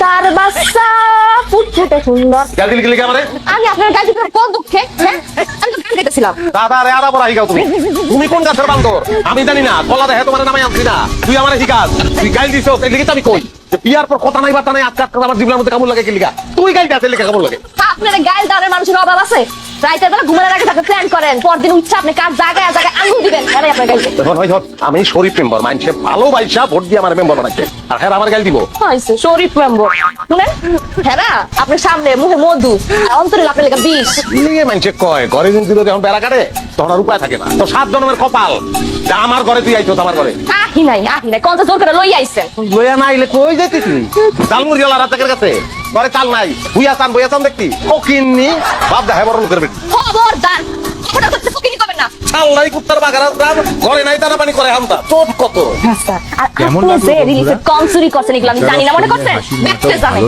তার বাচ্চা ফুটফুটে সুন্দর। গাল দিলি কি আমারে? আমি আপনার গাল দিতে কোন দুঃখে? হ্যাঁ, আমি তো গাল দিতেছিলাম। দাদা রে আদা বড় হিগাও তুমি। তুমি কোন গাছের বান্দর? আমি জানি না। কলা দেখে তোমার নামে আনছি না। তুই আমারে হিগাস। তুই গাল দিছস এই লিগে তো আমি কই। যে বিয়ার পর কথা নাই বার্তা নাই আজকে আমার জীবনের মধ্যে কেমন লাগে কি লিগা? তুই গাল দিতে লিগা কেমন লাগে? আপনার গাল দাঁড়ের মানুষের অভাব আছে। রাইতের বেলা ঘুমানোর আগে তাকে প্ল্যান করেন, পরদিন উঠছে আপনি কাজ জায়গায় জায়গায় আঙুল দিবেন। আরে আপনার গাল দেখুন ভাই আমি শরীফ মেম্বার মাইনসে ভালোবাসা ভোট দিয়ে আমার মেম্বার বানাইছে। আর হ্যাঁ আমার গাল দিব। হইছে শরীফ মেম্বার। শুনেন, হ্যাঁ আপনার সামনে মুখে মধু আর অন্তরে আপনার লেখা বিষ। লিগে মাইনসে কয় ঘরে যদি যখন বেড়া কাটে তখন আর উপায় থাকে না। তো 7 জন্মের কপাল যে আমার ঘরে তুই আইছো আমার ঘরে। আহি নাই কোনটা জোর করে লই আইছেন। লইয়া না আইলে কই যাইতিস তুই? জালমুড়ি ওলা রাতের কাছে ঘরে চাল নাই বইয়া চান দেখতি ও কিননি বাপ দেখা বড় লোকের বেটি। খবরদার ওটা করতে ফকিনি করবেন না। চাল নাই কুত্তার বাগার ঘরে নাই দানা পানি করে হামতা চোট কত। আর কেমন আপনি লাগলো যে বন্ধুরা? রিলিজে কম চুরি করছেন এগুলো আমি জানি না মনে করছেন। দেখতে জানেন।